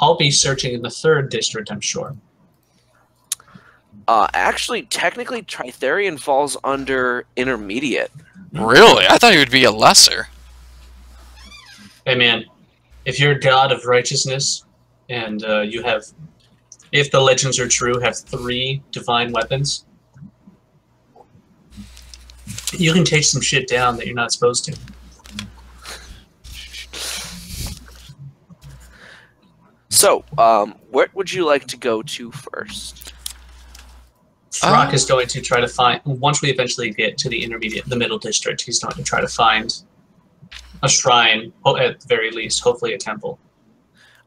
I'll be searching in the 3rd district, I'm sure. Actually, technically, Tritherian falls under intermediate. Really? I thought he would be a lesser. Hey man, if you're a god of righteousness, and you have, if the legends are true, have 3 divine weapons, you can take some shit down that you're not supposed to. So, what would you like to go to first? Throkk is going to try to find, once we eventually get to the intermediate, the middle district, he's going to try to find a shrine, at the very least, hopefully a temple.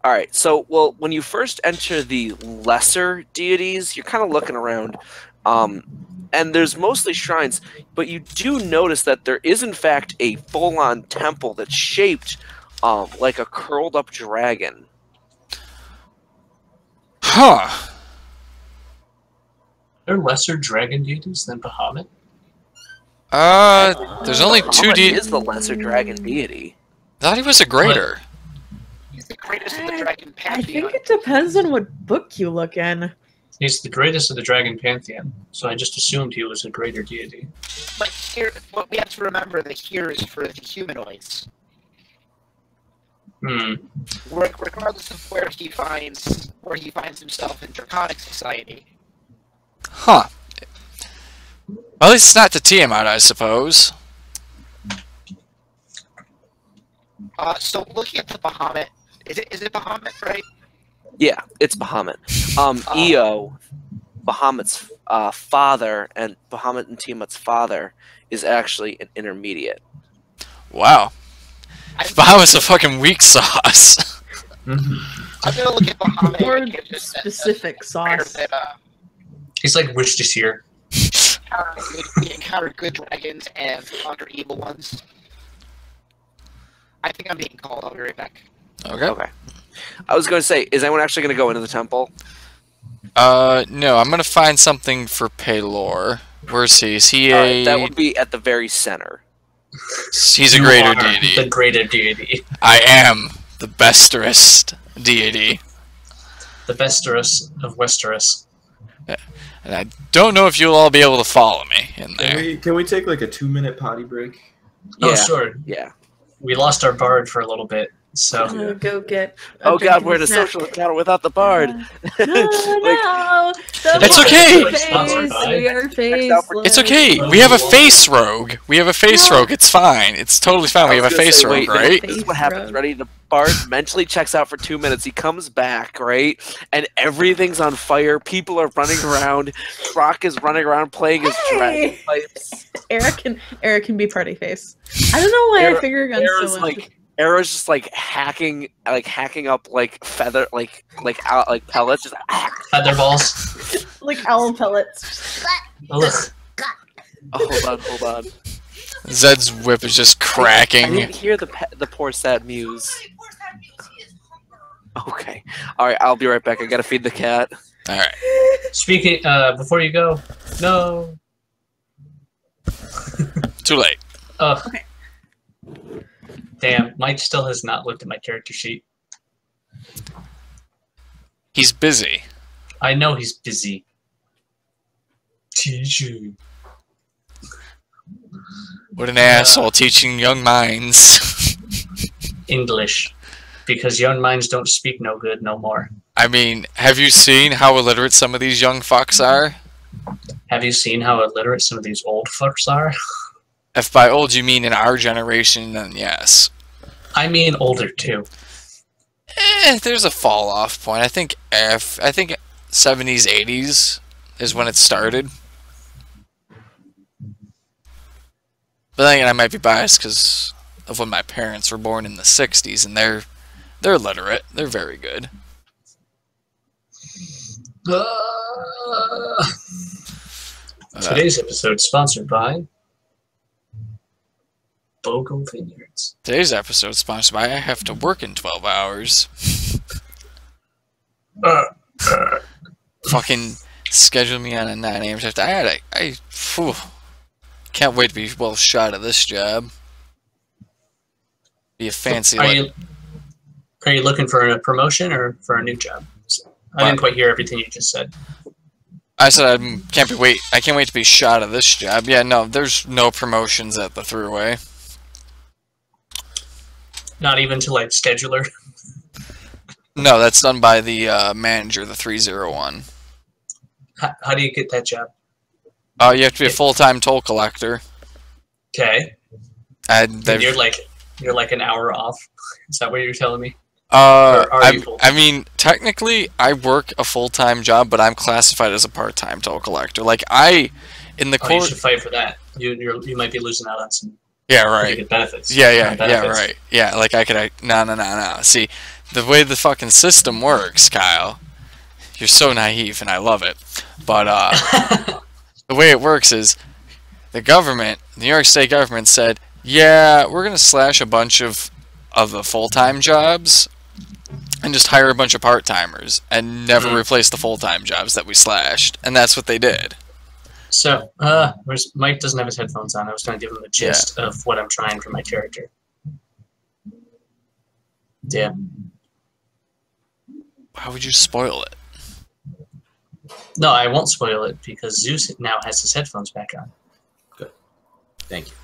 Alright, so, well, when you first enter the lesser deities, you're kind of looking around, and there's mostly shrines, but you do notice that there is, in fact, a full-on temple that's shaped like a curled-up dragon. Huh. Are there lesser dragon deities than Bahamut? There's only 2 Bahamut deities. is the lesser dragon deity. Thought he was a greater. He's the greatest of the dragon I pantheon. think it depends on what book you look in. He's the greatest of the dragon pantheon, so I just assumed he was a greater deity. But here, what we have to remember that here is for the humanoids. Regardless of where he finds himself in Draconic society. Huh. Well, at least it's not the Tiamat, I suppose. So looking at the Bahamut, is it Bahamut, right? Yeah, it's Bahamut. Eo, Bahamut's father, and Bahamut and Tiamat's father is actually an intermediate. Wow. Bahamut's a fucking weak sauce. I'm gonna look at Bahamut. More and give this specific sauce. that, He's like Witch this year. we encounter good dragons and conquer evil ones. I think I'm being called. I'll be right back. Okay. Okay. I was going to say, is anyone actually going to go into the temple? No, I'm gonna find something for Paylor. Where's he? Is he a... that would be at the very center. He's a You greater are deity. the greater deity. I am the besterest deity. The Besterus of Westeros. And I don't know if you'll all be able to follow me in there. Can we take like a 2-minute potty break? Oh, Yeah. sure. Yeah. We lost our bard for a little bit, so... I'm gonna go get. A Oh drink god, and we're in a snack. social encounter without the bard. No, no. It's okay. We are It's okay. We have a face rogue. We have a face rogue. It's fine. It's totally fine. We I have was a gonna face say, rogue, wait, right? This is what happens, ready? The bard mentally checks out for 2 minutes. He comes back, right? And everything's on fire. People are running around. Throkk is running around playing his dragon pipes. Aera can be party face. I don't know why I figure guns so much. Aera's just like hacking up like feather, like pellets. Just Feather balls. Like owl pellets. Ugh. oh, hold on. Zed's whip is just I cracking. didn't hear the poor sad muse. Okay. All right. I'll be right back. I gotta feed the cat. All right. Speaking, before you go, no. Too late. Ugh. Okay. Damn, Mike still has not looked at my character sheet. He's busy. I know he's busy. Teacher. What an asshole teaching young minds. English. Because young minds don't speak no good no more. I mean, have you seen how illiterate some of these young fucks are? Have you seen how illiterate some of these old fucks are? If by old you mean in our generation, then yes. I mean older too. There's a fall off point. I think 70s, 80s is when it started. But then again, I might be biased because of when my parents were born in the 60s, and they're literate. They're very good. Today's episode is sponsored by Bogo Vineyards. Today's episode is sponsored by I have to work in 12 hours. Fucking schedule me on a 9 a.m. shift. Phew, can't wait to be well shot at this job. Be a fancy. Are you looking for a promotion or for a new job? I didn't quite hear everything you just said. I said I can't wait to be shot of this job. Yeah, no, there's no promotions at the Thruway. Not even to like scheduler. No, that's done by the manager, the 301. How do you get that job? You have to be a full-time toll collector. Okay. And you're like an hour off. Is that what you're telling me? I mean, technically, I work a full-time job, but I'm classified as a part-time toll collector. Like you should fight for that. You might be losing out on some. Yeah, right. Good benefits. Yeah, right. Yeah, like no. See, the way the fucking system works, Kyle, you're so naive, and I love it. But the way it works is the government, the New York State government said, yeah, we're gonna slash a bunch of the full-time jobs and just hire a bunch of part-timers and never replace the full-time jobs that we slashed, and that's what they did. So, Mike doesn't have his headphones on. I was trying to give him the gist of what I'm trying for my character. Yeah. Why would you spoil it? No, I won't spoil it because Zeus now has his headphones back on. Good. Thank you.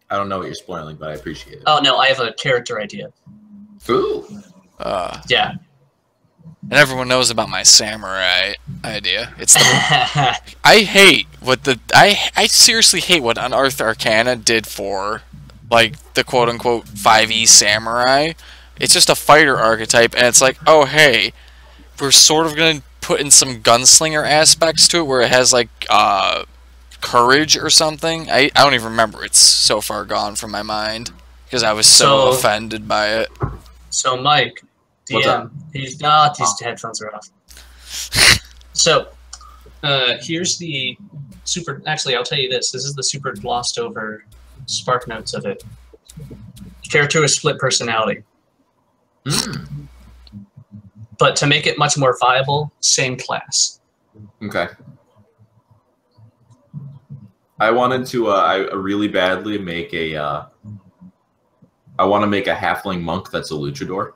I don't know what you're spoiling, but I appreciate it. Oh, no, I have a character idea. Ooh. Yeah. And everyone knows about my samurai idea. It's the I seriously hate what Unearthed Arcana did for like the quote unquote 5e samurai. It's just a fighter archetype, and it's like, oh hey, we're sort of gonna put in some gunslinger aspects to it where it has like courage or something. I don't even remember. It's so far gone from my mind because I was so offended by it. So Mike, DM, his headphones are off. So here's the super. Actually, I'll tell you this. This is the super glossed over spark notes of it. Character with split personality. But to make it much more viable, same class. Okay. I wanted to. I really badly make a. I want to make a halfling monk that's a luchador.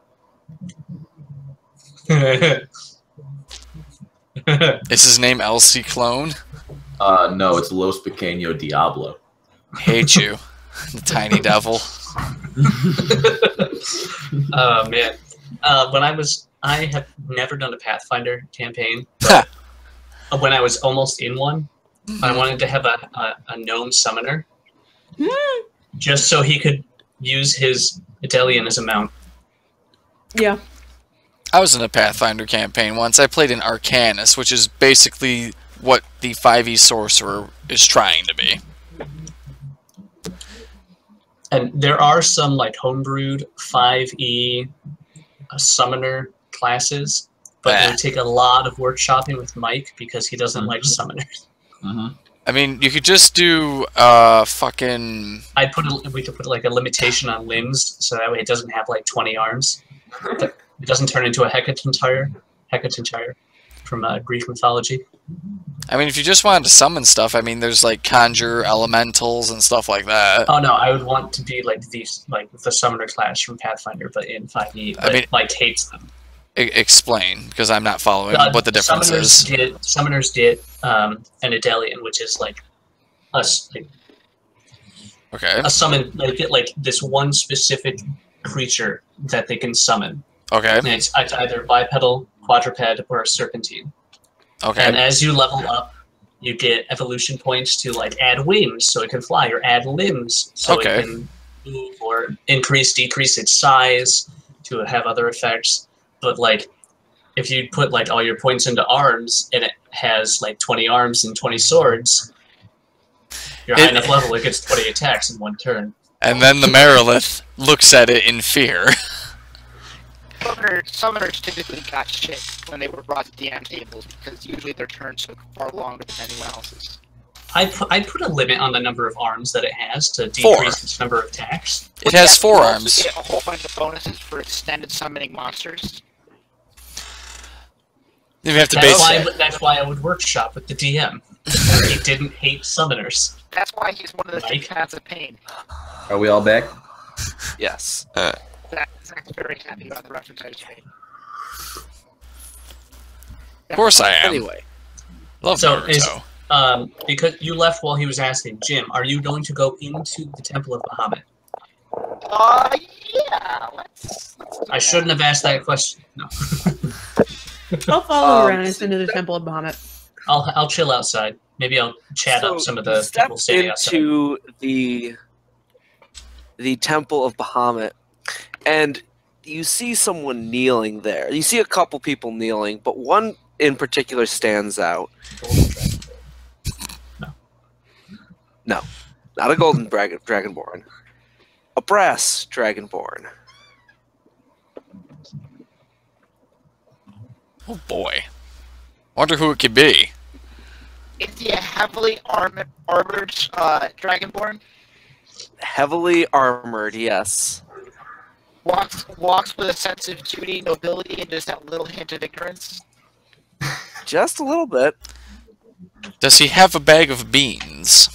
Is his name LC Clone? No, it's Los Pequeño Diablo. Hate you, the tiny devil. Oh man, I have never done a Pathfinder campaign, but when I was almost in one, I wanted to have a gnome summoner, just so he could use his Gideon as a mount. Yeah. I was in a Pathfinder campaign once. I played an Arranis, which is basically what the 5e sorcerer is trying to be. And there are some like homebrewed 5e summoner classes, but it would take a lot of workshopping with Mike because he doesn't like summoners. I mean, you could just do fucking. We could put like a limitation on limbs, so that way it doesn't have like 20 arms. It doesn't turn into a Hecatonchire from Greek mythology. I mean, if you just wanted to summon stuff, I mean, there's like conjure elementals and stuff like that. Oh no, I would want to be like the summoner class from Pathfinder, but in 5e. But I mean, like hates them. Explain, because I'm not following what the difference is. Summoners get an Gideon, which is like us. Okay. A summon, they get like this one specific creature that they can summon. Okay. And it's either bipedal, quadruped, or a serpentine. Okay. And as you level up, you get evolution points to like add wings so it can fly, or add limbs so it can move, or decrease its size to have other effects. But like, if you put like all your points into arms and it has like 20 arms and 20 swords, you're high enough level, it gets 20 attacks in one turn. And then the Merilith looks at it in fear. Summoners typically got shit when they were brought to DM tables because usually their turns took far longer than anyone else's. I'd put a limit on the number of arms that it has to decrease its number of attacks. It has 4 arms. Get a whole bunch of bonuses for extended summoning monsters. You have to base that's why I would workshop with the DM. He didn't hate summoners. That's why he's one of the 2 paths of pain. Are we all back? Yes. Zach's very happy about the reference I just made. Of course I am. Anyway. Love Naruto. Because you left while he was asking, Jim, are you going to go into the Temple of Bahamut? Yeah, let's I shouldn't have asked that question. No. I'll follow Arranis into the Temple of Bahamut. I'll chill outside. Maybe I'll chat up some of the people standing outside. Into the Temple of Bahamut, and you see someone kneeling there. You see a couple people kneeling, but one in particular stands out. No, not a golden dragonborn. A brass dragonborn. Oh boy. Wonder who it could be. Is he a heavily armored dragonborn? Heavily armored, yes. Walks with a sense of duty, nobility, and just that little hint of ignorance. Just a little bit. Does he have a bag of beans?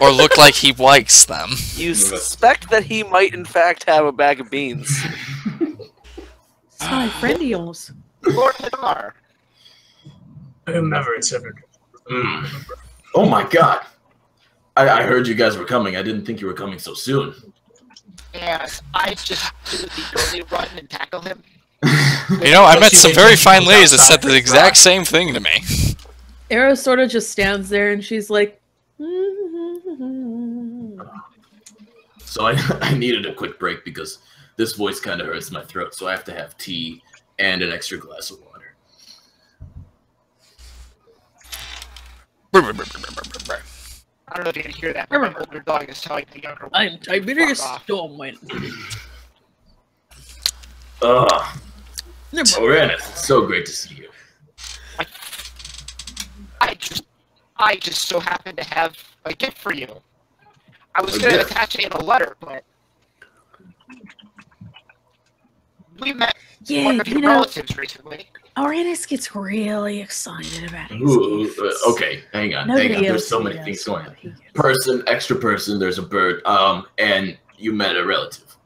Or look like he likes them? You suspect that he might, in fact, have a bag of beans. It's my friend of yours. Lord Hadar. Whomever it's ever. Oh my god! I heard you guys were coming. I didn't think you were coming so soon. And I just do the early run and tackle him. You know, I met some very fine ladies that said the exact same thing to me. Aera sort of just stands there and she's like, So I needed a quick break because this voice kind of hurts my throat, so I have to have tea and an extra glass of water. I don't know if you can hear that, but my older dog is telling the younger one. I'm Tiberius Stormwind. Arranis, it's so great to see you. I just so happen to have a gift for you. I was going to attach it in a letter, but we met one of your relatives recently. Arranis gets really excited about his gifts. Okay, hang on. There's so many things going on. Person, extra person, there's a bird, and you met a relative.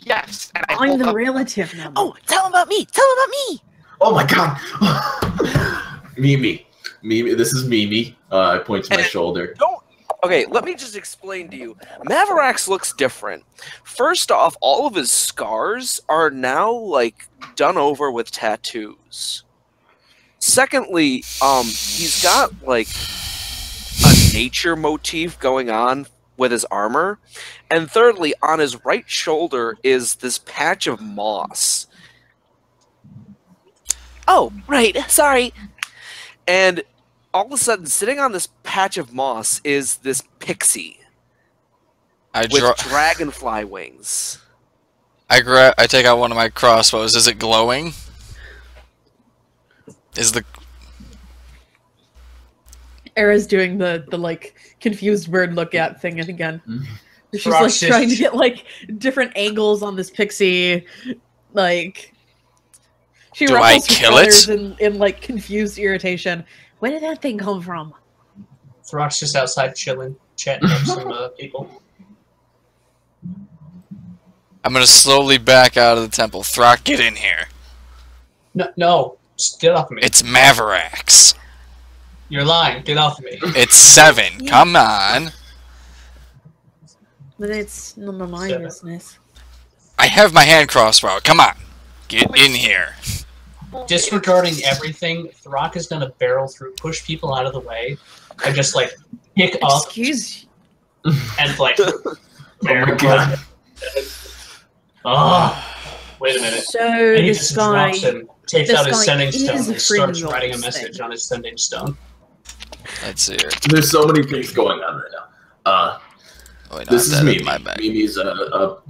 Yes, and I'm the relative now. Oh, tell him about me! Tell him about me! Oh my god! Mimi. This is Mimi. I point to my shoulder. Okay, let me just explain to you. Mavarax looks different. First off, all of his scars are now, like, done over with tattoos. Secondly, he's got, like, a nature motif going on with his armor. And thirdly, on his right shoulder is this patch of moss. Oh, right, sorry. And all of a sudden, sitting on this patch of moss is this pixie with dragonfly wings. I take out one of my crossbows. Is it glowing? Is the Aera's doing the like confused bird look at thing again. She's like trying to get like different angles on this pixie. Like she ruffles her feathers in like confused irritation. Where did that thing come from? Throck's just outside chilling, chatting with some people. I'm gonna slowly back out of the temple. Throkk, get in here. No, just get off of me. It's Mavarax. You're lying. Get off of me. It's 7. Come on. But it's none of my business. I have my hand crossbow. Come on. Get in here. Disregarding everything, Throkk is gonna barrel through, push people out of the way, and just like pick up. Excuse and like. Oh my god. Wait a minute. So and he this just guy drops and takes out his sending stone and starts friend writing a message on his sending stone. Let's see here. There's so many things going on right now. Wait, this is Mimi. My bag. Mimi's a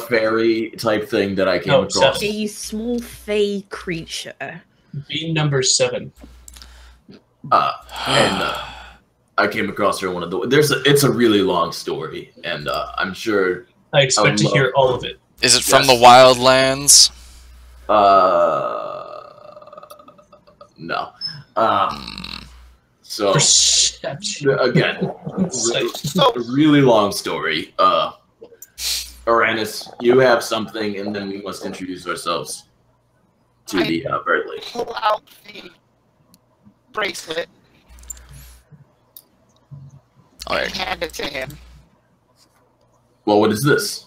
fairy type thing that I came across. A small fey creature. Being number 7. I came across her in one of the. It's a really long story, and I'm sure. I expect to hear all of it. Is it from the Wildlands? No. So again, really long story. Arranis, you have something, and then we must introduce ourselves to the bird lady. Pull out the bracelet and hand it to him. Well, what is this?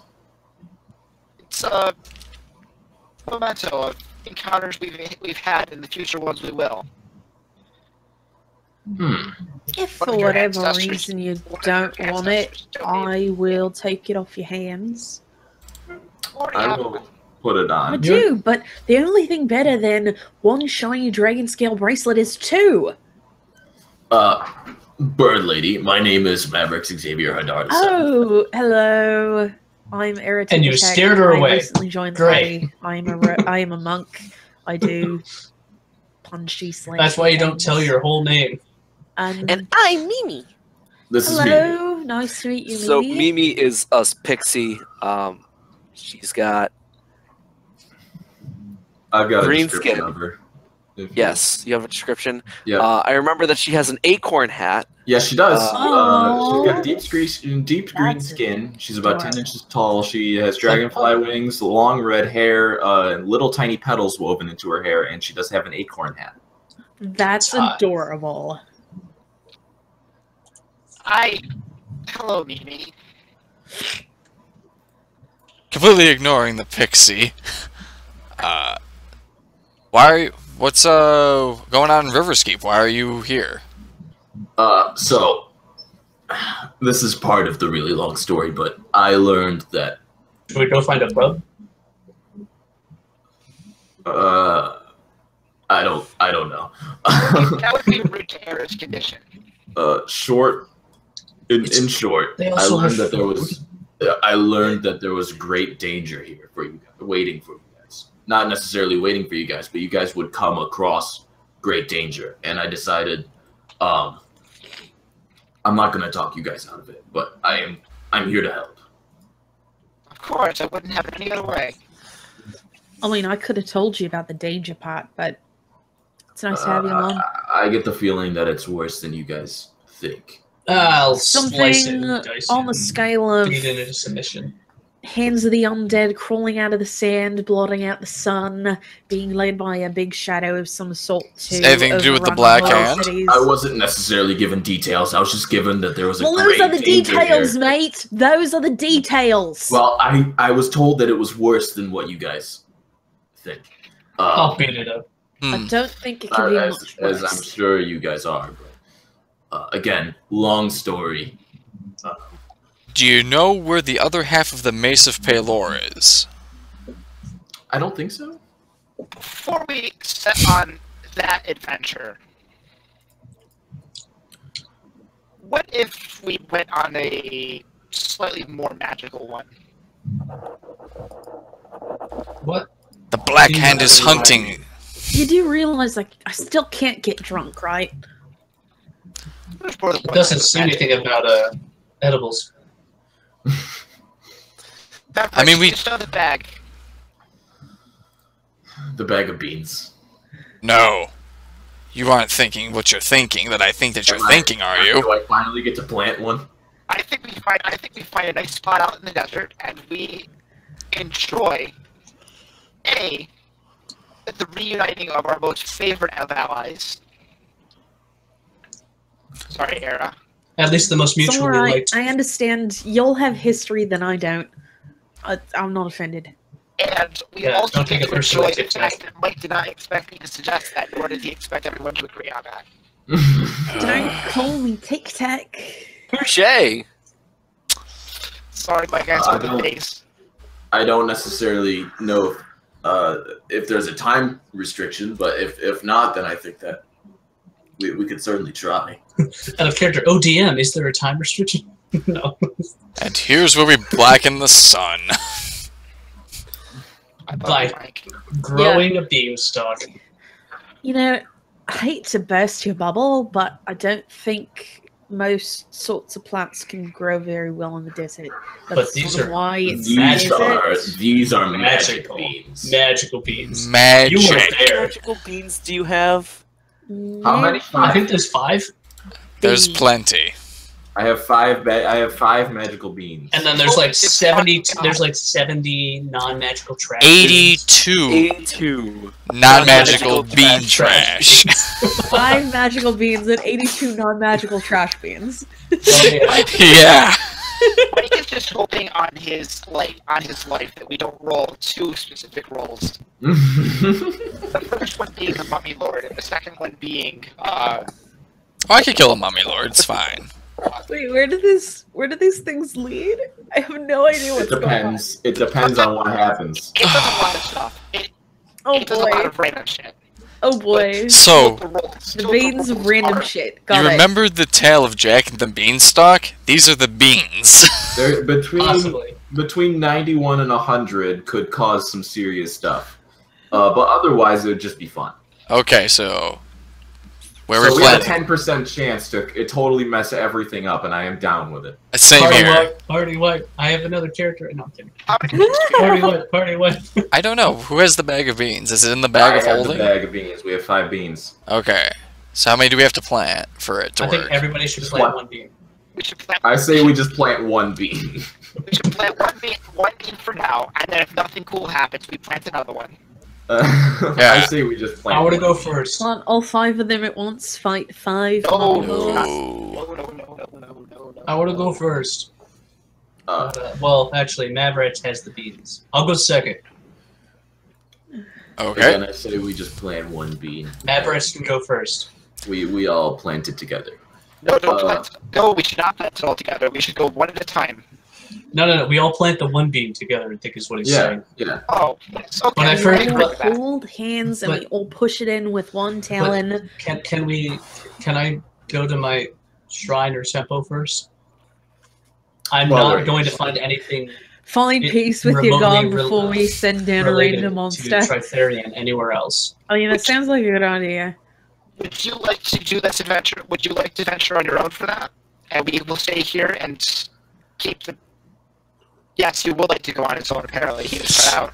It's a memento of encounters we've had and the future ones we will. If for whatever reason you don't want it, I will take it off your hands. I will put it on. I do, but the only thing better than one shiny dragon scale bracelet is two. Bird lady, my name is Mavarax Xavier Hadar. Oh, hello. I'm Aera. And you scared her away. I recently joined the party. I am a monk. I do punchy slams. That's why you don't tell your whole name. And I'm Mimi. This is hello, Mimi. nice to meet you, Mimi. So Mimi is us pixie. She's got I've got green a description skin. of her. Yes, you have a description. Yeah. I remember that she has an acorn hat. Yes, she does. Oh. She's got deep green That's skin. She's about 10 adorable. inches tall. She has dragonfly wings, long red hair, and little tiny petals woven into her hair, and she does have an acorn hat. That's adorable. Hello, Mimi. Completely ignoring the pixie. What's going on in Riverskeep? Why are you here? So this is part of the really long story, but I learned that Should we go find a pub? I don't know. That would be rude to Aera's condition. In short, I learned that there was great danger here for you, waiting for you guys. Not necessarily waiting for you guys, but you guys would come across great danger, and I decided, I'm not gonna talk you guys out of it, but I'm here to help. Of course, I wouldn't have it any other way. I mean, I could have told you about the danger part, but it's nice to have you along. I get the feeling that it's worse than you guys think. I'll slice it Something and dice on it the scale of and feed it into submission. hands of the undead crawling out of the sand, blotting out the sun, being led by a big shadow of some sort to Anything to do with the overrun Black Holy Hand? Cities. I wasn't necessarily given details. I was just given that there was a Well, great those are the danger details, here. mate. Those are the details. Well, I was told that it was worse than what you guys think. I'll beat it up. I don't think it can be much as worse. I'm sure you guys are. But, again, long story. Do you know where the other half of the Mace of Paylor is? I don't think so. Before we set on that adventure, what if we went on a slightly more magical one? What? The Black Hand is hunting. You do realize, like, I still can't get drunk, right? It doesn't say anything about edibles. I mean, we- just on the bag. The bag of beans. No. You aren't thinking what you're thinking that I think that you're thinking, are you? Do I finally get to plant one? I think we find a nice spot out in the desert and we enjoy the reuniting of our most favorite of allies. Sorry, Aera. At least the most It's mutually alright. liked. I understand. You'll have history that I don't. I'm not offended. And we Yeah, also don't take get it to personally, enjoy the Tic Tac. fact that Mike did not expect me to suggest that, nor did he expect everyone to agree on that. Don't call me Tic Tac. Touche. Sorry, Mike, I saw the face. I don't necessarily know if there's a time restriction, but if not, then I think that we could certainly try. Out of character, ODM, is there a time restriction? No. And here's where we blacken the sun. I love Bye. you, Mike. Growing a beanstalk. You know, I hate to burst your bubble, but I don't think most sorts of plants can grow very well in the desert. But That's these sort of are why it's These are magic Magical. beans. Magical beans. Magic. You were there. Magical beans do you have? How many? I think there's 5. There's plenty. I have 5. I have 5 magical beans. And then there's like 70. There's like 70 non-magical trash. 82 non-magical bean trash. 5 magical beans and 82 non-magical trash beans. Yeah. Mike is just hoping on his life that we don't roll 2 specific rolls. The first one being the Mummy Lord, and the second one being Oh, I could kill a Mummy Lord. It's fine. Wait, where do these things lead? I have no idea what's going on. It depends on what happens. It does a lot of stuff. It does a lot of random shit. Oh boy. So, the beans of random shit. You remember the tale of Jack and the Beanstalk? These are the beans. They're between 91 and 100 could cause some serious stuff. But otherwise, it would just be fun. Okay, so... We have a 10% chance to totally mess everything up, and I am down with it. Same here. Party what? I have another character. No, I'm kidding. Party what? Party what? I don't know. Who has the bag of beans? Is it in the bag of holding? The bag of beans. We have 5 beans. Okay. So how many do we have to plant for it to work? I think everybody should plant 1 bean. I say we just plant 1 bean. We should plant one bean for now, and then if nothing cool happens, we plant another one. Yeah. I say we just plant. I want to go first. Plant all 5 of them at once. Fight 5. No. I want to go first. Well, actually, Mavarax has the beans. I'll go second. Okay. And I say we just plant 1 bean. Mavarax can go first. We all plant it together. No, don't plant. No, we should not plant it all together. We should go one at a time. No. We all plant the 1 bean together, I think is what he's saying. Yeah. Oh, yes. Okay. When I first hold hands and we all push it in with one talon. Can I go to my shrine or temple first? I'm not going to find anything. Find peace with your god before we send down a random monster. To Tritherian anywhere else. I mean, that sounds like a good idea. Would you like to do this adventure? Would you like to venture on your own for that? And we will stay here and keep the... Yes, you would like to go on its own, apparently. He was cut out.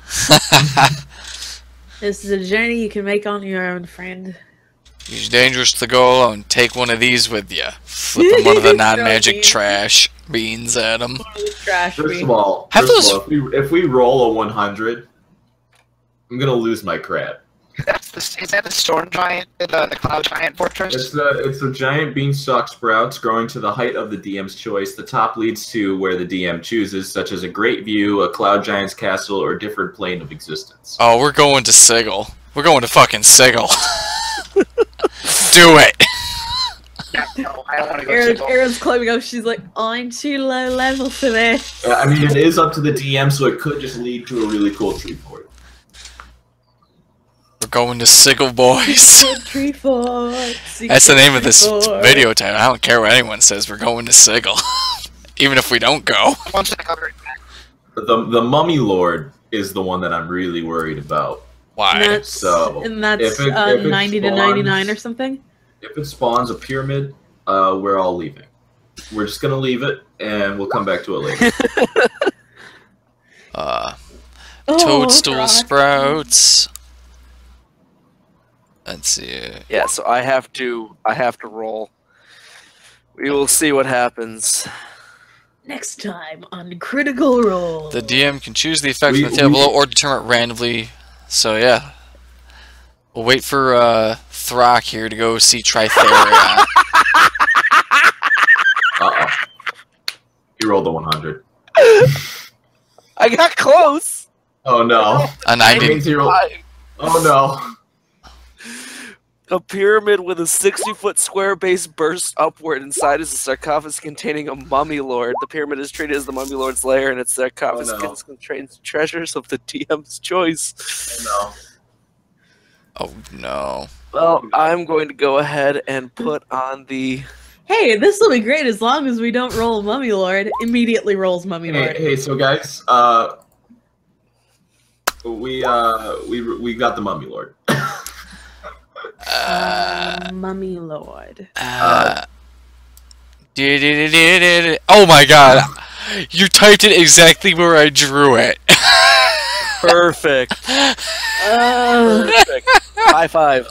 This is a journey you can make on your own, friend. It's dangerous to go alone. Take one of these with you. Flipping one of the non-magic trash beans at him. First of all, if we roll a 100, I'm gonna lose my crap. Is that the storm giant, the cloud giant fortress? It's the giant beanstalk sprouts growing to the height of the DM's choice. The top leads to where the DM chooses, such as a great view, a cloud giant's castle, or a different plane of existence. Oh, we're going to Sigil. We're going to fucking Sigil. Do it. Yeah, no, I don't want to go. Aera's climbing up. She's like, I'm too low level for this. I mean, it is up to the DM, so it could just lead to a really cool tree fort. We're going to Sigil, boys. Tree fort. That's the name of this video title. I don't care what anyone says. We're going to Sigil. Even if we don't go. The Mummy Lord is the one that I'm really worried about. Why? That's 90 to 99 or something? If it spawns a pyramid, we're all leaving. We're just going to leave it, and we'll come back to it later. Toadstool sprouts. Let's see. Yeah, so I have to roll. We will see what happens. Next time on Critical Role. The DM can choose the effect from the table below or determine it randomly. So yeah. We'll wait for Throkk here to go see Tritherion. Uh-oh. He rolled a 100. I got close! Oh no. A 90. Oh no. A pyramid with a 60-foot square base bursts upward. Inside is a sarcophagus containing a mummy lord. The pyramid is treated as the mummy lord's lair, and its sarcophagus contains treasures of the DM's choice. Oh no. Oh no. Well, I'm going to go ahead and put on the... Hey, this will be great as long as we don't roll Mummy Lord. Immediately rolls Mummy Lord. Hey, so guys, we got the Mummy Lord. Mummy Lord. Oh my god. You typed it exactly where I drew it. Perfect. Perfect. High five.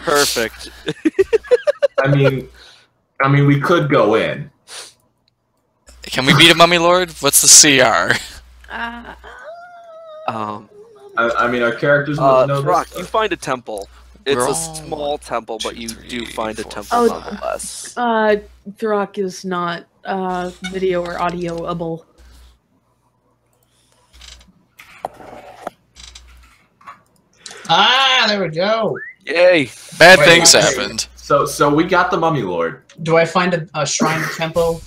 Perfect. I mean, we could go in. Can we beat a mummy lord? What's the CR? I mean, our characters know Throkk, this. you find a temple. It's We're a all small temple, but you do find a temple Oh, nonetheless. Throkk is not video or audioable. Ah, there we go. Yay! Bad Wait, things wait. happened. So we got the mummy lord. Do I find a shrine temple?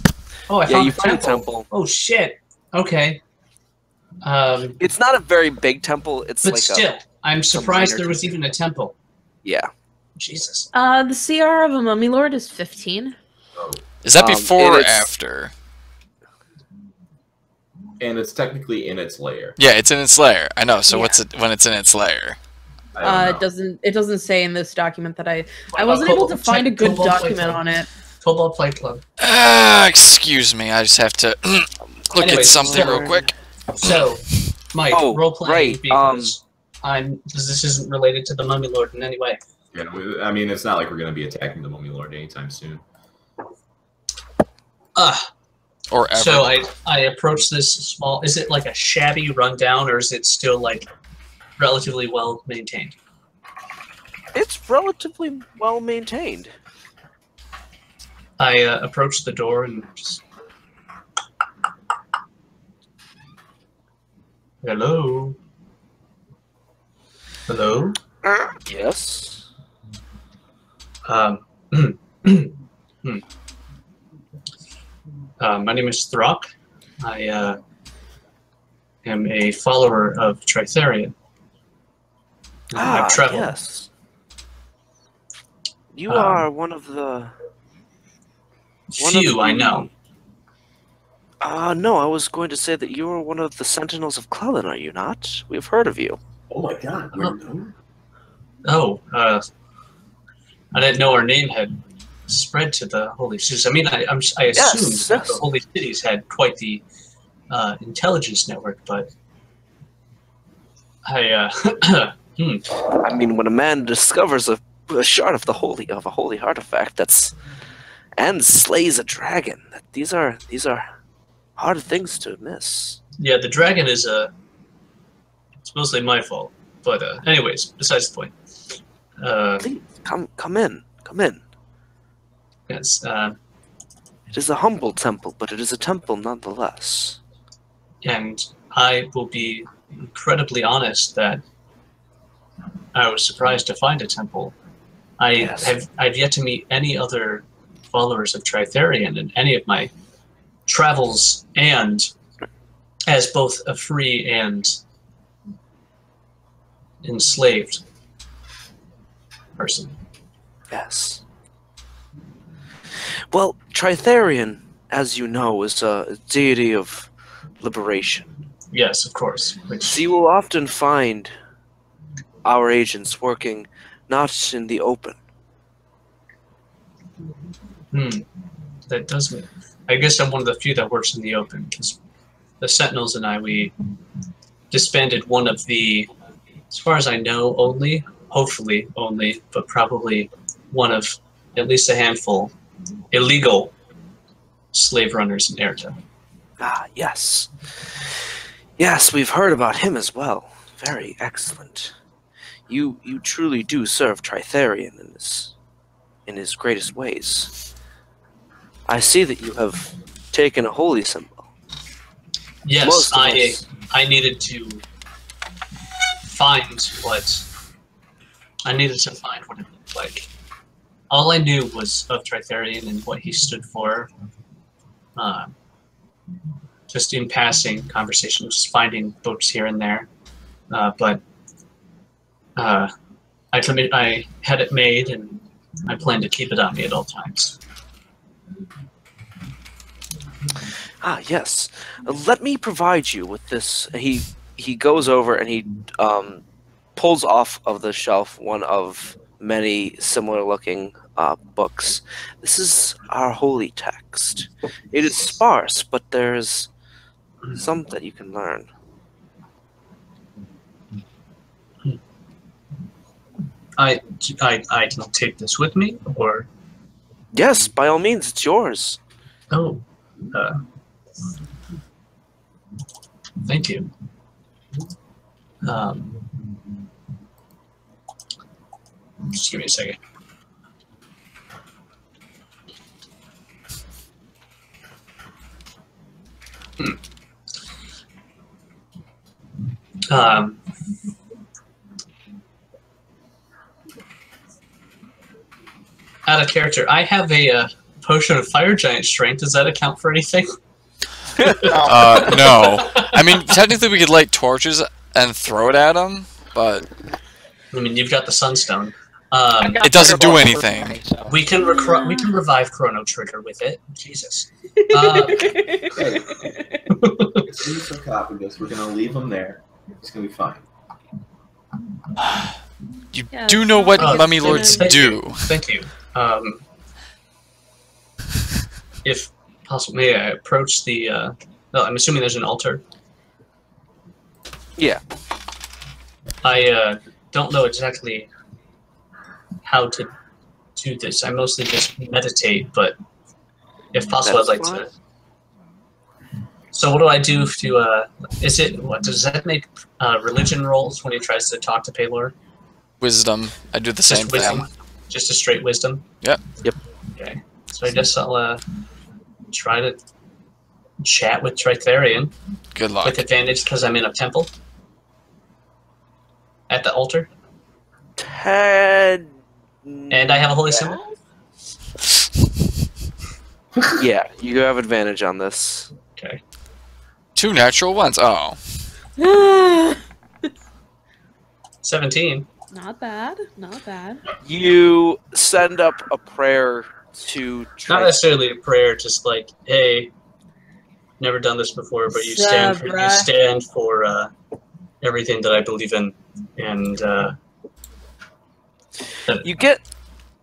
Oh, I found you a find a temple. temple. Oh shit. Okay. It's not a very big temple. It's But like still, I'm surprised minor there was temple. even a temple. Yeah. Jesus. The CR of a mummy lord is 15. Is that before or it's- after? And it's technically in its lair. Yeah, it's in its lair. I know. So Yeah. what's it when it's in its lair? I don't know. It doesn't say in this document that I about wasn't able to Cobalt- find a good Cobalt Plate document Club? on it. Cobalt Fight Club. Excuse me. I just have to look at Anyways, something so- real quick. So, Mike, Oh, role playing right, because this isn't related to the Mummy Lord in any way. Yeah, I mean, it's not like we're going to be attacking the mummy lord anytime soon. Or ever. So I approach this small. Is it like a shabby rundown, or is it still like relatively well maintained? It's relatively well maintained. I approach the door and just. Hello. Hello. Yes. My name is Throkk. I am a follower of Tritherion. I've traveled. Yes. You are one of the... Few I know. No, I was going to say that you are one of the Sentinels of Clelen, are you not? We've heard of you. Oh my god, we're known? Oh, I didn't know our name had spread to the Holy Cities. I mean, I assumed that the Holy Cities had quite the intelligence network, but I mean, when a man discovers a shard of a holy artifact and slays a dragon, these are hard things to miss. Yeah, the dragon is it's mostly my fault. But anyways, besides the point. Please come in. Yes. It is a humble temple, but it is a temple nonetheless. And I will be incredibly honest that I was surprised to find a temple. I've yet to meet any other followers of Tritherion in any of my travels, and as both a free and enslaved person. Yes. Well, Tritherion, as you know, is a deity of liberation. Yes, of course. So you will often find our agents working not in the open. That does mean. I guess I'm one of the few that works in the open, because the Sentinels and we disbanded one of the, as far as I know, hopefully only, but probably one of at least a handful illegal slave runners in Aera. Ah, yes. Yes, we've heard about him as well. Very excellent. You truly do serve Tritherion in his greatest ways. I see that you have taken a holy symbol. Yes, I needed to find what it looked like. All I knew was of Tritherion and what he stood for. Just in passing conversations, finding books here and there. But I had it made, and I plan to keep it on me at all times. Ah, yes. Let me provide you with this. He goes over and he pulls off of the shelf one of many similar-looking books. This is our holy text. It is sparse, but there's some that you can learn. I don't take this with me, or Yes, by all means, it's yours. Oh. Thank you. Just give me a second. Out of character, I have a potion of fire giant strength. Does that account for anything? No. I mean, technically we could light torches and throw it at them, but I mean, you've got the sunstone. it doesn't do anything. We can revive Chrono Trigger with it. Jesus. It's in the sarcophagus. We're gonna leave him there. It's gonna be fine. You do know what mummy lords do. Thank you. If possible, may I approach the? Well, I'm assuming there's an altar. Yeah. I don't know exactly how to do this. I mostly just meditate, but if possible, I'd like to. So what do I do to? Is it what does that make religion rolls when he tries to talk to Paylor? Wisdom. I do the same thing. Just a straight wisdom. Yep. Yep. Okay. So I guess I'll try to chat with Triclarian. Good luck. With advantage because I'm in a temple. At the altar. Ted. And I have a holy symbol. Yeah, you have advantage on this. Okay. 2 natural ones. Oh. 17. Not bad. Not bad. You send up a prayer to Not necessarily a prayer, just like, hey, never done this before, but you stand for everything that I believe in, and you get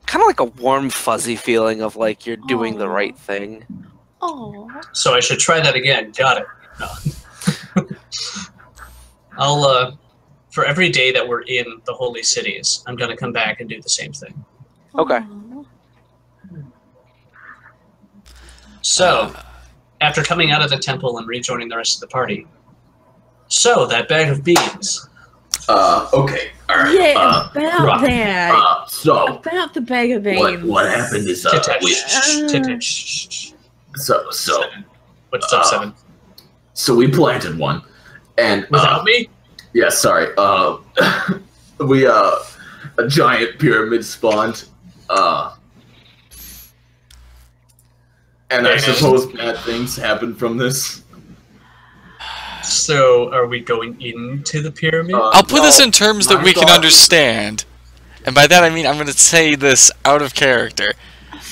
kind of like a warm, fuzzy feeling of like you're doing the right thing. Oh. So I should try that again. Got it. No. I'll for every day that we're in the Holy Cities, I'm gonna come back and do the same thing. Okay. So, after coming out of the temple and rejoining the rest of the party, so that bag of beans. Okay, alright. Yeah, about that. About the bag of beans. What happened is, What's up, 7? So we planted one, and without me? Yeah, sorry. We a giant pyramid spawned. And I suppose bad things happen from this. So, are we going into the pyramid? I'll put this in terms that we can understand. And by that I mean I'm going to say this out of character.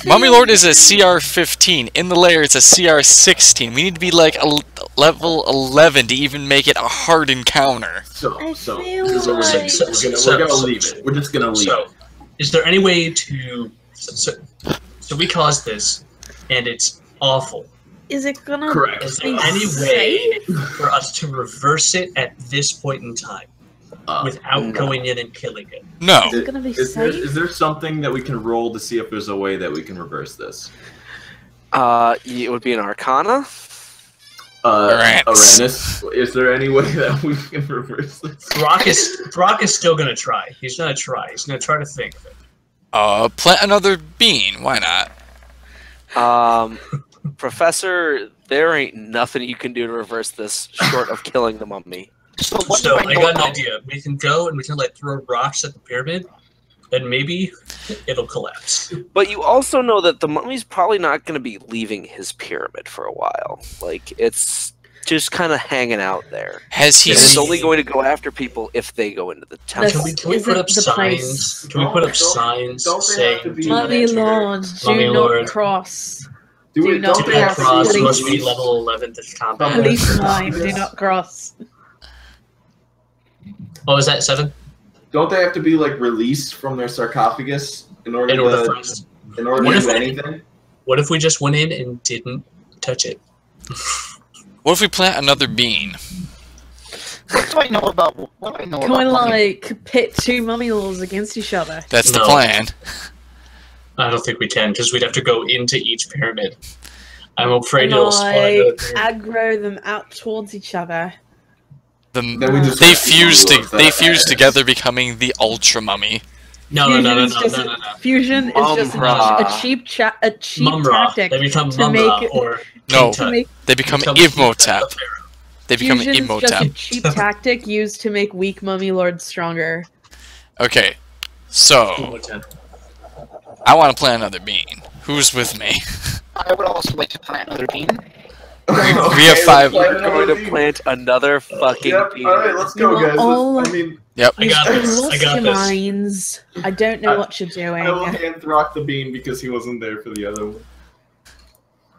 Mummy Lord is a CR 15. In the lair it's a CR 16. We need to be like a level 11 to even make it a hard encounter. So we're gonna leave it. We're just gonna leave it. Is there any way to... So we caused this, and it's awful. Is it gonna Correct. Is there any way for us to reverse it at this point in time? Without going in and killing it? No. Is it gonna be safe? Is there something that we can roll to see if there's a way that we can reverse this? It would be an Arcana. Arranis. Is there any way that we can reverse this? Brock is still gonna try. He's gonna try. He's gonna try to think of it. Plant another bean. Why not? Professor, there ain't nothing you can do to reverse this short of killing the mummy. So I got an idea. We can go and we can like throw rocks at the pyramid, and maybe it'll collapse. But you also know that the mummy's probably not going to be leaving his pyramid for a while. Like, it's just kind of hanging out there. Has he? And it's only going to go after people if they go into the temple. Can we put up signs? Can we put up signs saying Mummy Lord, do not cross. Do not cross. Must be level 11 to combat. Police line, do not cross. What was that, 7? Don't they have to be like released from their sarcophagus in order to do anything? What if we just went in and didn't touch it? What if we plant another bean? What do I know about? Can we like pit 2 mummy lords against each other? That's the plan. I don't think we can, because we'd have to go into each pyramid. I'm afraid you'll spawn aggro them out towards each other. They fuse together, becoming the Ultra Mummy. No. Fusion is just a cheap tactic they become to make or they become Imhotep. They become Fusion's Imhotep. just a cheap tactic used to make weak mummy lords stronger. Okay, so I want to plant another bean. Who's with me? I would also like to plant another bean. Okay, we have 5. We're going to plant another fucking bean. Alright, let's go, guys. Yep. I got this. Minds. I don't know what you're doing. I will hand Throkk the bean because he wasn't there for the other one.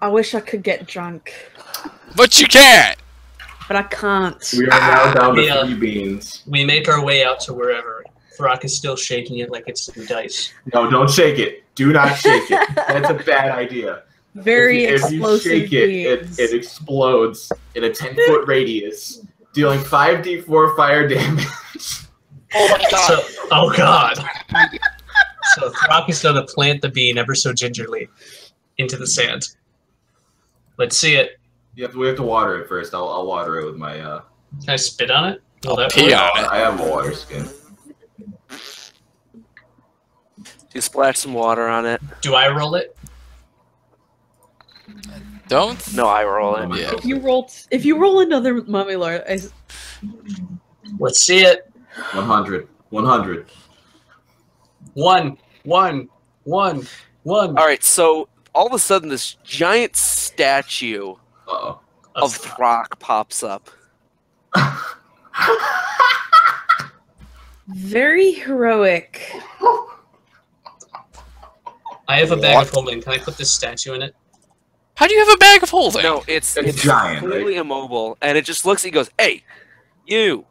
I wish I could get drunk. But you can't! But I can't. We are now down to 3 beans. We make our way out to wherever. Throkk is still shaking it like it's some dice. No, don't shake it. Do not shake it. That's a bad idea. Very explosive. If you shake it explodes in a 10-foot radius, dealing 5d4 fire damage. Oh my god. Oh god. So Throkk is going to plant the bean ever so gingerly into the sand. Let's see it. We have to water it first. I'll water it with my. Can I spit on it? I'll pee on it. I have a water skin. You splash some water on it. Do I roll it? Don't? No, I roll it. Yeah. If you roll another mummy lord, Let's see it. 100. 100. 1. Alright, so all of a sudden this giant statue Uh-oh. of Throkk pops up. very heroic. I have a bag of holding. Can I put this statue in it? How do you have a bag of holding? No, it's giant, completely right? immobile, and it just looks. He goes, "Hey, you."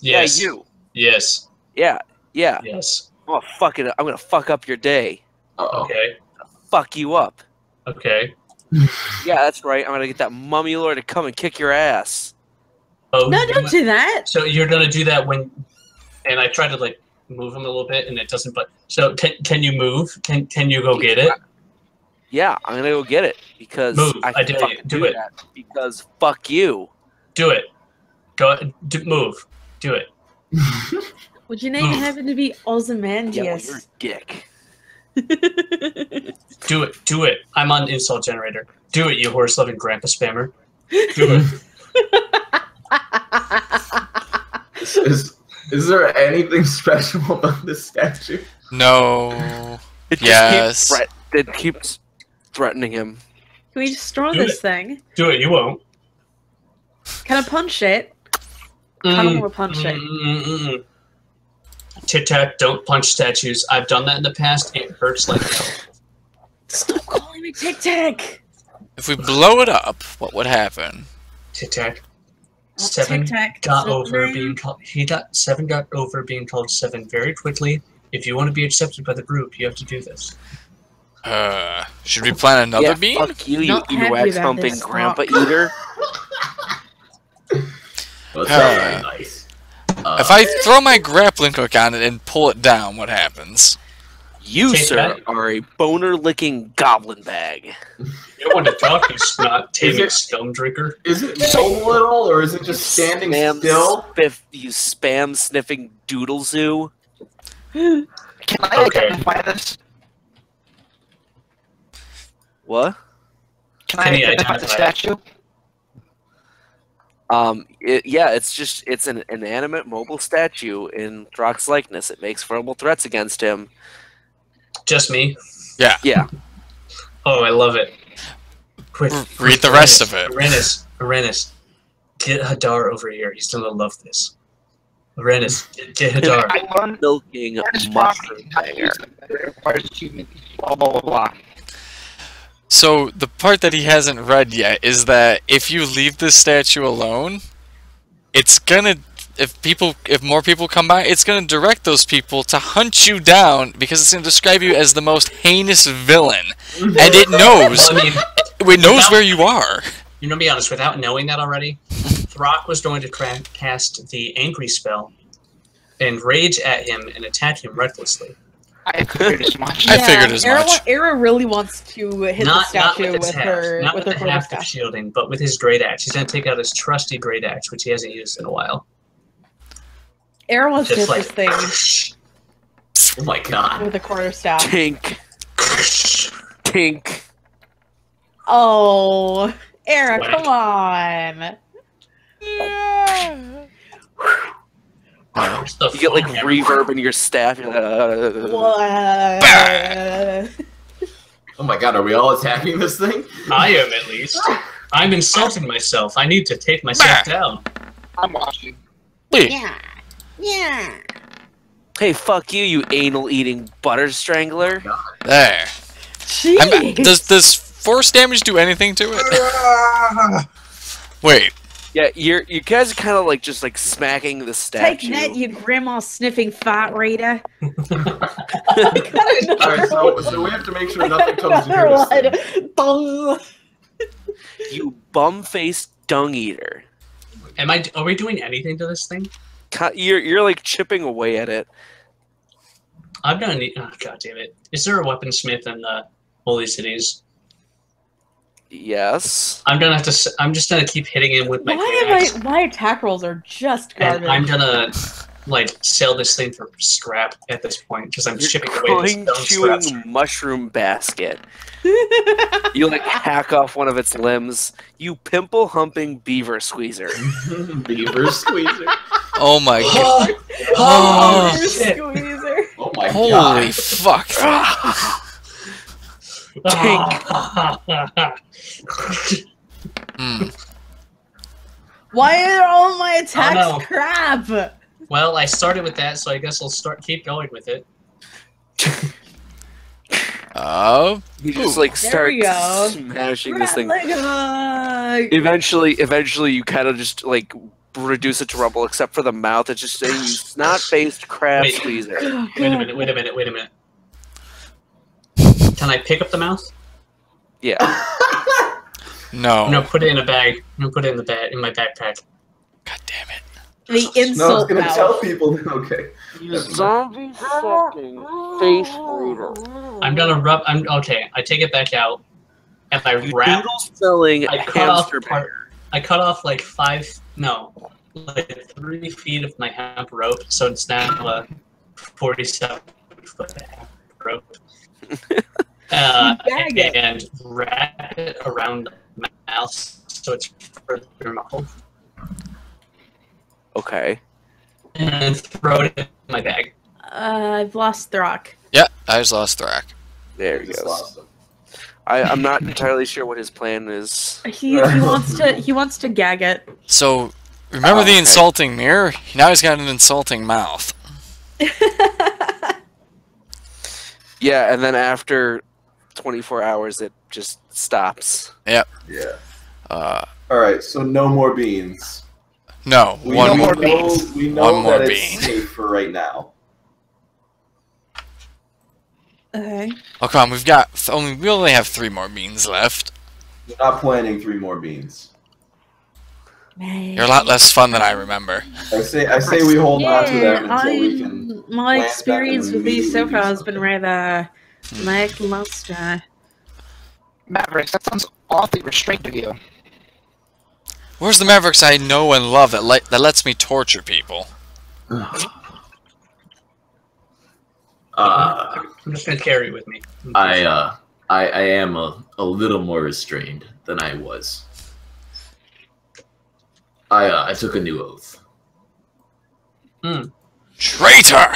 Yes. Yeah, you. Yes. Yeah. Yes. Oh, fuck it. I'm gonna fuck up your day. Uh-oh. Okay. Fuck you up. Okay. Yeah, that's right. I'm gonna get that mummy lord to come and kick your ass. Oh, No, don't do that. So you're gonna do that when, and I try to like move him a little bit, and it doesn't. But so can you move? Can you go get it? Yeah, I'm gonna go get it because Move. I dare fucking you. Do it. that because fuck you. Do it. Go. Move. Do it. Would your name happen to be Ozymandias? Yeah, well, you're a dick. Do it. Do it. I'm on insult generator. Do it, you horse-loving grandpa spammer. Do it. Is there anything special about this statue? No. It Yes. It keeps threatening him. Can we destroy Do this it. thing? Do it. You won't. Can I punch it? I don't want to punch it. Tic-tac, don't punch statues. I've done that in the past. It hurts like hell. Stop calling me Tic Tac. If we blow it up, what would happen? Tic-tac. Tic Seven Tac. got over being called. Seven got over being called Seven very quickly. If you want to be accepted by the group, you have to do this. Should we plant another bean? Fuck you, you Not happy wax about humping this, grandpa Throkk. eater. Well, it's not very nice. If I throw my grappling hook on it and pull it down, what happens? You, Take sir, that. are a boner-licking goblin bag. You want to talk, you snot taming scum drinker. Is it so little, or is it just standing still? You spam-sniffing doodle zoo. Can I Okay. identify this? What? Can I Can you identify the identify it? statue? It's an inanimate mobile statue in Throkk's likeness. It makes verbal threats against him. Just me? Yeah. Oh, I love it. Quick, Read the rest of it. Arranis, get Hadar over here. He's gonna love this. Arranis, get Hadar. I learned Milking this mushroom property. banger. It requires achievement. Blah blah blah blah. So, the part that he hasn't read yet is that if you leave this statue alone, it's gonna... If more people come by, it's gonna direct those people to hunt you down because it's gonna describe you as the most heinous villain. And it knows... Well, I mean, it knows where you are. you know, to be honest, without knowing that already, Throkk was going to cast the Angry spell and rage at him and attack him recklessly. I figured as much. I figured as much. Aera really wants to hit the statue with her half of shielding, but with his great axe. He's gonna take out his trusty great axe, which he hasn't used in a while. Aera wants to hit this thing. Oh my god. With a quarterstaff. Tink. Tink. Oh, Aera, come on. You get like reverb in your staff. You're like, Oh my god, are we all attacking this thing? I am, at least. I'm insulting myself. I need to take myself down. I'm watching. Yeah. Yeah. Hey, fuck you, you anal-eating butter strangler. There. Does force damage do anything to it? Wait. Yeah, you guys are kind of like just like smacking the statue. Take that, you grandma sniffing fart raider. Alright, so we have to make sure nothing comes near us. You bum-faced dung eater. Are we doing anything to this thing? You're like chipping away at it. I'm gonna need. Oh, god damn it! Is there a weaponsmith in the Holy Cities? Yes. I'm just gonna keep hitting him with my pickaxe. My attack rolls are just garbage. And I'm gonna like sell this thing for scrap at this point because I'm chipping away this chewing mushroom basket. You like hack off one of its limbs. You pimple humping beaver squeezer. Beaver squeezer. Oh my god. Oh, squeezer. Oh my Holy god. Holy fuck. Why are all my attacks crap? Well, I started with that, so I guess I'll keep going with it. Oh, you just like start smashing this thing. Eventually, you kind of just like reduce it to rubble, except for the mouth. It's just saying you snot-faced crab squeezer. Wait a minute. Can I pick up the mouth? Yeah. No. I'm gonna put it in a bag. I'm gonna put it in my backpack. God damn it. The insult. No, I was gonna tell people. Okay. You zombie fucking face reader. I'm gonna rub. Okay. I take it back out, and I wrap. I cut off like 3 feet of my hemp rope, so it's now a 47-foot hemp rope. And wrap it around the mouth so it's further muffled. Okay. And throw it in my bag. I've lost Throkk. Yeah, I just lost Throkk. There he goes. I'm not entirely sure what his plan is. He wants to gag it. So remember the insulting mirror? Now he's got an insulting mouth. Yeah, and then after 24 hours, it just stops. Yep. Yeah. Alright, so no more beans. No, one more bean. We know that it's safe for right now. Okay. Oh come on, we only have 3 more beans left. We're not planning 3 more beans. You're a lot less fun than I remember. I say we hold on to them until we can. My experience with these so far has been rather lackluster. Mavarax, that sounds awfully restrained of you. Where's the Mavarax I know and love that lets me torture people? I'm just gonna carry it with me. I am a little more restrained than I was. I took a new oath. Traitor!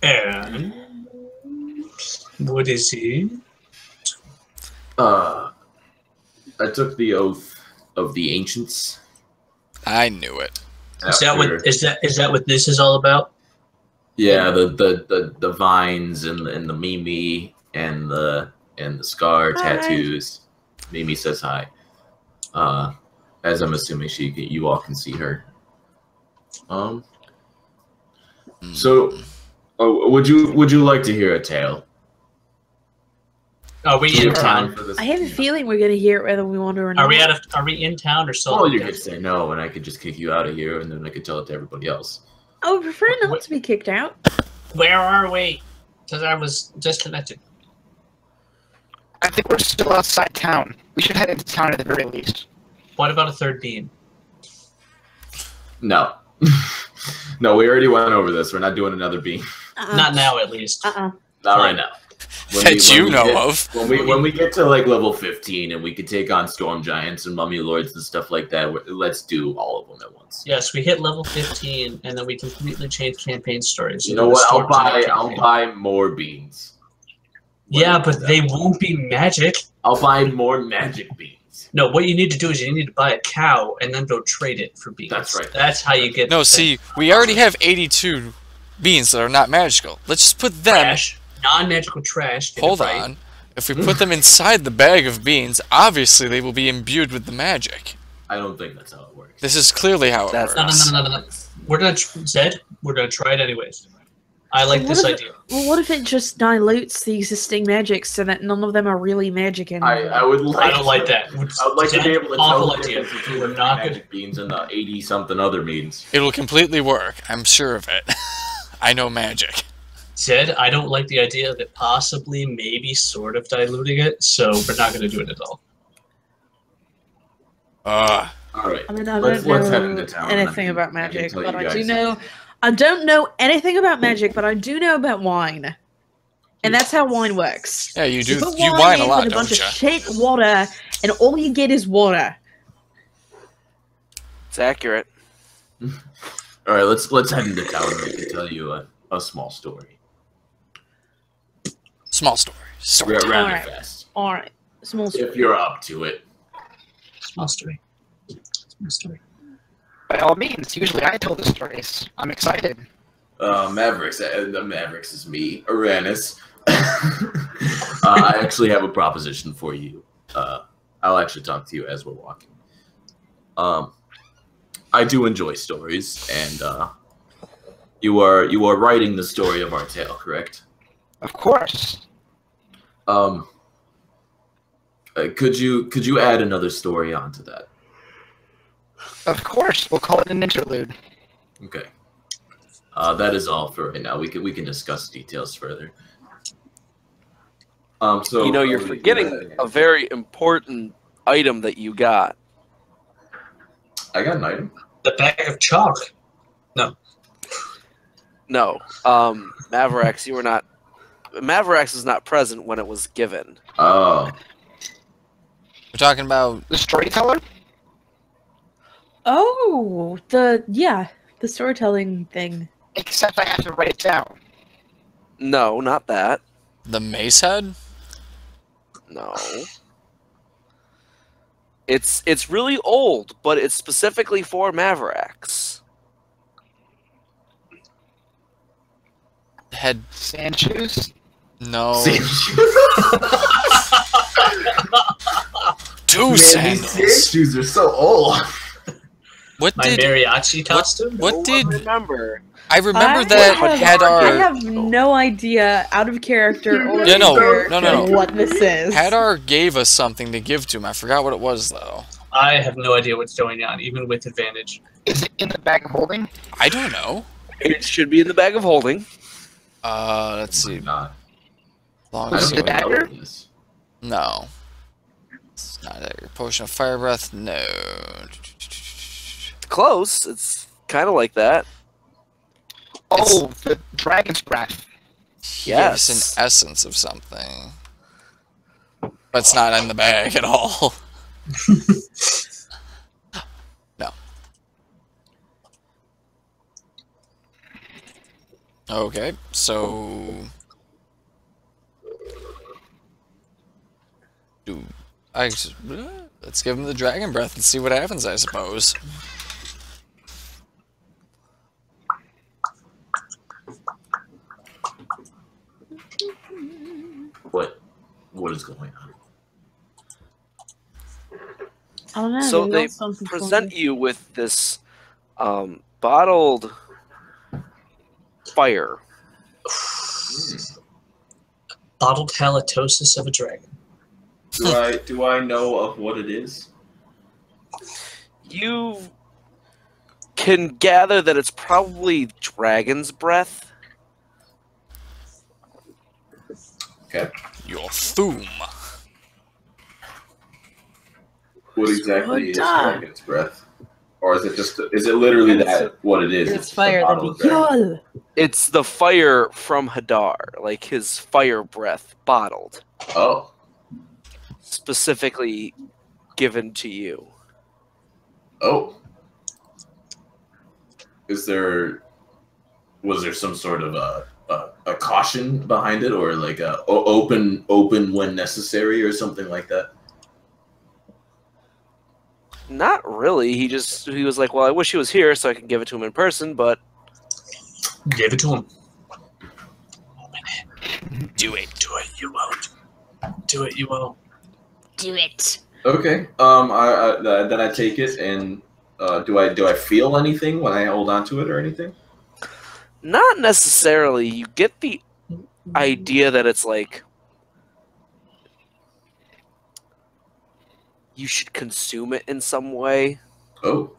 And what is he? I took the oath of the ancients. I knew it. Is that what this is all about? Yeah, the vines and the Mimi and the scar tattoos. Mimi says hi. As I'm assuming you all can see her. So, would you like to hear a tale? Are we in town? I have a feeling we're gonna hear it whether we want to or not. Are we in town or so? Well, you could say no, and I could just kick you out of here, and then I could tell it to everybody else. I would prefer not to be kicked out. Where are we? Because I was disconnected. I think we're still outside town. We should head into town at the very least. What about a third beam? No. No, we already went over this. We're not doing another beam. Not now, at least. Not right now. When we get to like level 15 and we can take on storm giants and mummy lords and stuff like that, let's do all of them at once. Yes, we hit level 15 and then we completely change campaign stories. You know what? I'll buy more beans. Yeah, but they won't be magic. I'll buy more magic beans. No, what you need to do is you need to buy a cow and then go trade it for beans. That's right. That's how you get. No, see, we already have 82 beans that are not magical. Let's just put them. Trash, non-magical trash. Hold on. If we put them inside the bag of beans, obviously they will be imbued with the magic. I don't think that's how it works. This is clearly how it works. No. We're gonna Zed. We're gonna try it anyways. I like this idea. Well, what if it just dilutes the existing magic so that none of them are really magic anymore? I don't like that. I would like to be able to tell the idea. difference between the magic beans and the 80-something other beans. It will completely work. I'm sure of it. I know magic. Zed, I don't like the idea of it possibly, maybe, sort of diluting it, so we're not going to do it at all. All right. I mean, I let's head into don't town. know anything about magic, but I do guys. know. I don't know anything about magic, but I do know about wine, and that's how wine works. Yeah, you do. put You wine a in lot, with a bunch don't of you? shit water, and all you get is water. It's accurate. All right, let's head into town and I can tell you a small story. Small story. Story. Rather Alright. fast. All right, small story. If you're up to it. Small story. Small story. By all means, usually I tell the stories. I'm excited. Mavarax. The Mavarax is me, Arranis. I actually have a proposition for you. I'll actually talk to you as we're walking. I do enjoy stories, and you are writing the story of our tale, correct? Of course. Could you add another story onto that? Of course. We'll call it an interlude. Okay. That is all for right now. We can discuss details further. So You know, you're forgetting a very important item that you got. I got an item. The bag of chalk. No. No, Mavarax, you were not. Mavarax is not present when it was given. Oh. We're talking about The storyteller? Oh, the storytelling thing. Except I have to write it down. No, not that. the mace head. No. It's really old, but it's specifically for Mavarax. Head. Sand shoes? No. Two Man, sandals. these sand shoes are so old. What My did? mariachi costume? What did? Remember? I remember that had I our have no idea, out of character or Yeah, no, in character, no. what this is. Hadar gave us something to give to him. I forgot what it was though. I have no idea what's going on, even with advantage. Is it in the bag of holding? I don't know. It should be in the bag of holding. Let's see. Not. Long I as don't you- think I dagger? know this. No. It's not a potion of fire breath. No. Close. It's kind of like that. Oh, the dragon's breath. Yes, Yes. an essence of something. But it's not in the bag at all. No. Okay, so let's give him the dragon breath and see what happens, I suppose. What is going on? I don't know. So maybe they that's something for present me. you with this bottled fire. Bottled halitosis of a dragon. Do I know of what it is? You can gather that it's probably dragon's breath. Okay. Your Thoom. What exactly is dragon's breath? Or is it just, is it literally that, what it is? It's fire that be It's the fire from Hadar, like his fire breath bottled. Oh. Specifically given to you. Oh. Was there some sort of a caution behind it, or like a open when necessary, or something like that? Not really. He was like, well, I wish he was here so I could give it to him in person, but Give it to him. Do it. Do it, you won't. Do it, you won't. Do it. Okay. Then I take it, and do I feel anything when I hold on to it or anything? not necessarily. You get the idea that it's like you should consume it in some way. Oh.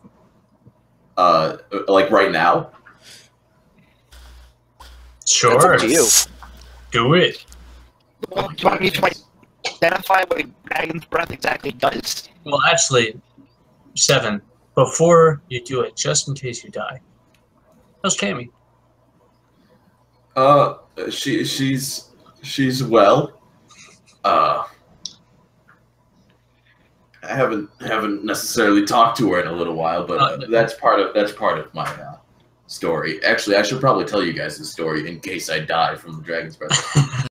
Like right now? Sure. That's up to you. Do it. Well, do you want me to identify what a dragon's breath exactly does? Well, actually, 7. Before you do it, just in case you die. How's Cammy? She's well. I haven't necessarily talked to her in a little while, but that's part of my story. Actually, I should probably tell you guys the story in case I die from the dragon's breath.